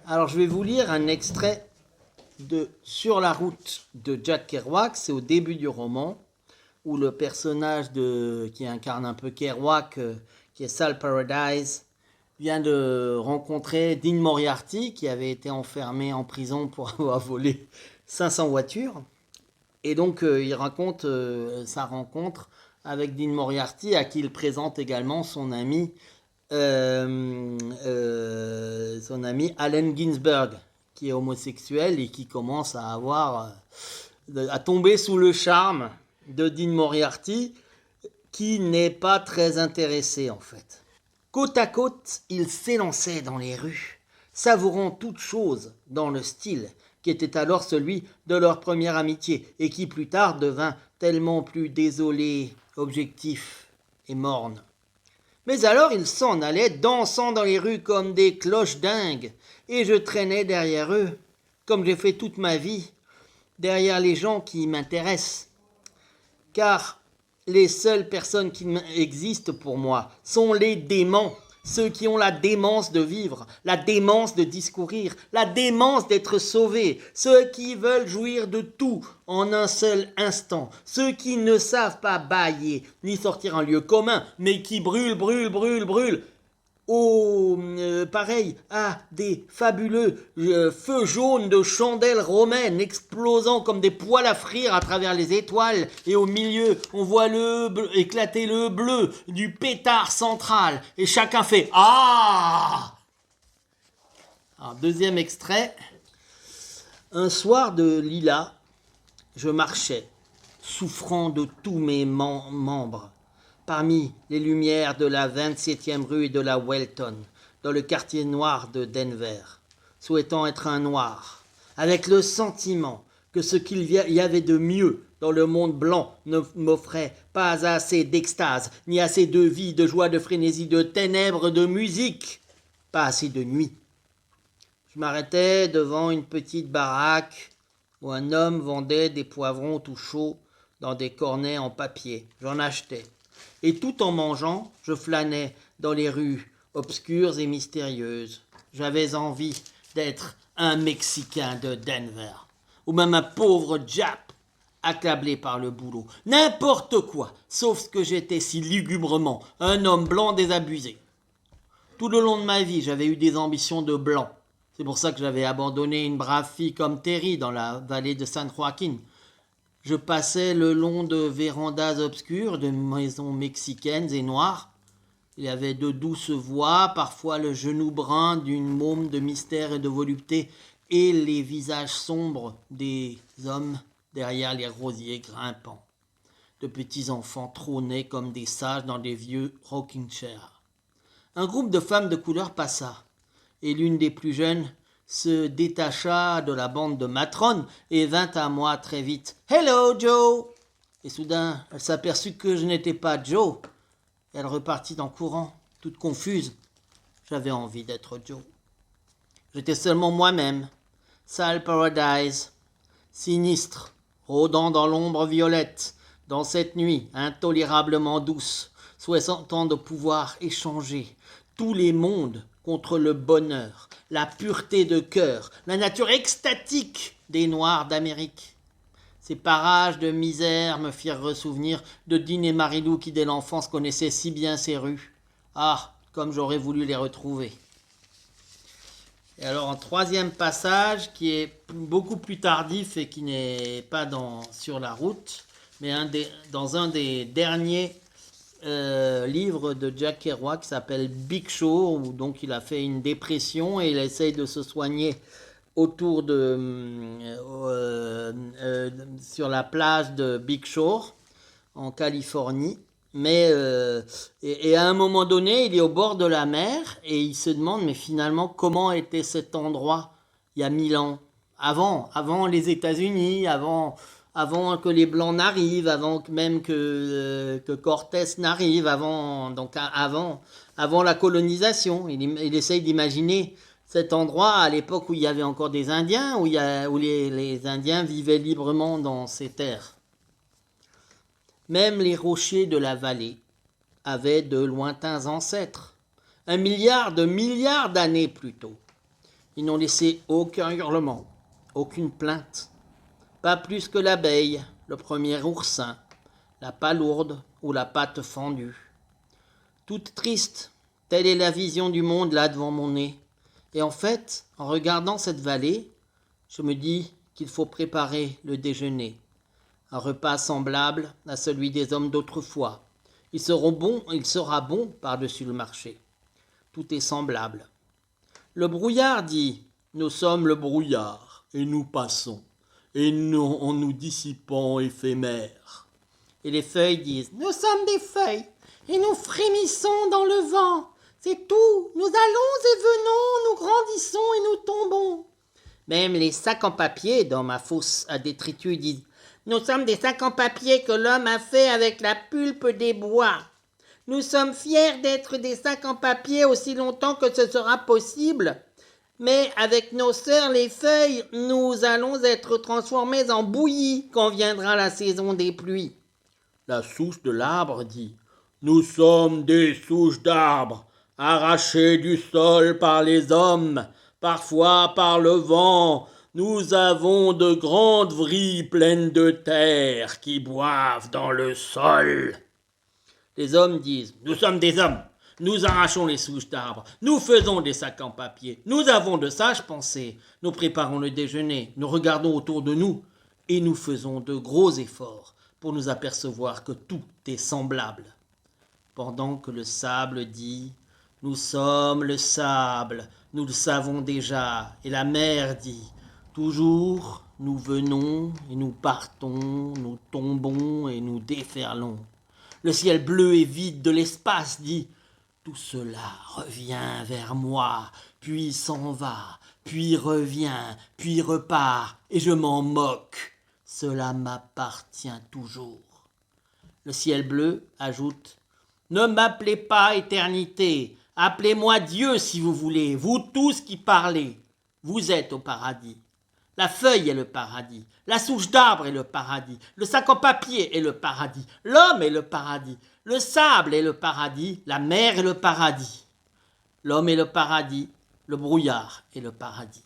Alors, je vais vous lire un extrait de Sur la route de Jack Kerouac. C'est au début du roman, où le personnage qui incarne un peu Kerouac, qui est Sal Paradise, vient de rencontrer Dean Moriarty, qui avait été enfermé en prison pour avoir volé 500 voitures. Et donc, il raconte sa rencontre avec Dean Moriarty, à qui il présente également son ami Allen Ginsberg, qui est homosexuel et qui commence à tomber sous le charme de Dean Moriarty, qui n'est pas très intéressé en fait. Côte à côte, ils s'élançaient dans les rues, savourant toute chose dans le style qui était alors celui de leur première amitié et qui plus tard devint tellement plus désolé, objectif et morne. Mais alors ils s'en allaient, dansant dans les rues comme des cloches dingues, et je traînais derrière eux, comme j'ai fait toute ma vie, derrière les gens qui m'intéressent. Car les seules personnes qui existent pour moi sont les déments, ceux qui ont la démence de vivre, la démence de discourir, la démence d'être sauvés, ceux qui veulent jouir de tout en un seul instant, ceux qui ne savent pas bâiller ni sortir un lieu commun, mais qui brûlent, pareil à des fabuleux feux jaunes de chandelles romaines explosant comme des poêles à frire à travers les étoiles, et au milieu on voit éclater le bleu du pétard central et chacun fait « Ah !» Alors, deuxième extrait. Un soir de lilas, je marchais, souffrant de tous mes membres, parmi les lumières de la 27e rue et de la Welton, dans le quartier noir de Denver, souhaitant être un noir, avec le sentiment que ce qu'il y avait de mieux dans le monde blanc ne m'offrait pas assez d'extase, ni assez de vie, de joie, de frénésie, de ténèbres, de musique, pas assez de nuit. Je m'arrêtais devant une petite baraque où un homme vendait des poivrons tout chauds dans des cornets en papier. J'en achetais. Et tout en mangeant, je flânais dans les rues obscures et mystérieuses. J'avais envie d'être un Mexicain de Denver, ou même un pauvre Jap accablé par le boulot. N'importe quoi, sauf que j'étais si lugubrement un homme blanc désabusé. Tout le long de ma vie, j'avais eu des ambitions de blanc. C'est pour ça que j'avais abandonné une brave fille comme Terry dans la vallée de San Joaquin. Je passais le long de vérandas obscures, de maisons mexicaines et noires. Il y avait de douces voix, parfois le genou brun d'une môme de mystère et de volupté, et les visages sombres des hommes derrière les rosiers grimpants. De petits enfants trônaient comme des sages dans des vieux rocking chairs. Un groupe de femmes de couleur passa, et l'une des plus jeunes se détacha de la bande de matrones et vint à moi très vite. « Hello, Joe !» Et soudain, elle s'aperçut que je n'étais pas Joe. Elle repartit en courant, toute confuse. J'avais envie d'être Joe. J'étais seulement moi-même, Sal Paradise, sinistre, rôdant dans l'ombre violette, dans cette nuit intolérablement douce, souhaitant de pouvoir échanger tous les mondes contre le bonheur, la pureté de cœur, la nature extatique des Noirs d'Amérique. Ces parages de misère me firent ressouvenir de Dean et Marilou qui dès l'enfance connaissaient si bien ces rues. Ah, comme j'aurais voulu les retrouver. Et alors en troisième passage, qui est beaucoup plus tardif et qui n'est pas sur la route, mais dans un des derniers livre de Jack Kerouac qui s'appelle Big Shore, où donc il a fait une dépression et il essaye de se soigner autour sur la plage de Big Shore en Californie. Mais et à un moment donné, il est au bord de la mer et il se demande mais finalement comment était cet endroit il y a 1000 ans, avant les États-Unis, avant que les Blancs n'arrivent, avant même que Cortés n'arrive, avant la colonisation. Il essaye d'imaginer cet endroit à l'époque où il y avait encore des Indiens, où les Indiens vivaient librement dans ces terres. Même les rochers de la vallée avaient de lointains ancêtres, 1 milliard de milliards d'années plus tôt. Ils n'ont laissé aucun hurlement, aucune plainte, pas plus que l'abeille, le premier oursin, la palourde ou la patte fendue. Toute triste, telle est la vision du monde là devant mon nez. Et en fait, en regardant cette vallée, je me dis qu'il faut préparer le déjeuner. Un repas semblable à celui des hommes d'autrefois. Il sera bon par-dessus le marché. Tout est semblable. Le brouillard dit « Nous sommes le brouillard, et nous passons, et nous, en nous dissipant éphémères. » Et les feuilles disent « Nous sommes des feuilles, et nous frémissons dans le vent. C'est tout, nous allons et venons, nous grandissons et nous tombons. » Même les sacs en papier dans ma fosse à détritus disent « Nous sommes des sacs en papier que l'homme a fait avec la pulpe des bois. Nous sommes fiers d'être des sacs en papier aussi longtemps que ce sera possible. Mais avec nos sœurs les feuilles, nous allons être transformés en bouillie quand viendra la saison des pluies. » La souche de l'arbre dit « Nous sommes des souches d'arbres, arrachées du sol par les hommes, parfois par le vent. Nous avons de grandes vrilles pleines de terre qui boivent dans le sol. » Les hommes disent « Nous sommes des hommes, nous arrachons les souches d'arbres, nous faisons des sacs en papier, nous avons de sages pensées, nous préparons le déjeuner, nous regardons autour de nous et nous faisons de gros efforts pour nous apercevoir que tout est semblable. » Pendant que le sable dit « Nous sommes le sable, nous le savons déjà. » Et la mer dit « Toujours nous venons et nous partons, nous tombons et nous déferlons. » Le ciel bleu et vide de l'espace dit « Tout cela revient vers moi, puis s'en va, puis revient, puis repart, et je m'en moque. Cela m'appartient toujours. » Le ciel bleu ajoute « Ne m'appelez pas éternité, appelez-moi Dieu si vous voulez, vous tous qui parlez. Vous êtes au paradis. La feuille est le paradis, la souche d'arbre est le paradis, le sac en papier est le paradis, l'homme est le paradis, le sable est le paradis, la mer est le paradis. L'homme est le paradis, le brouillard est le paradis.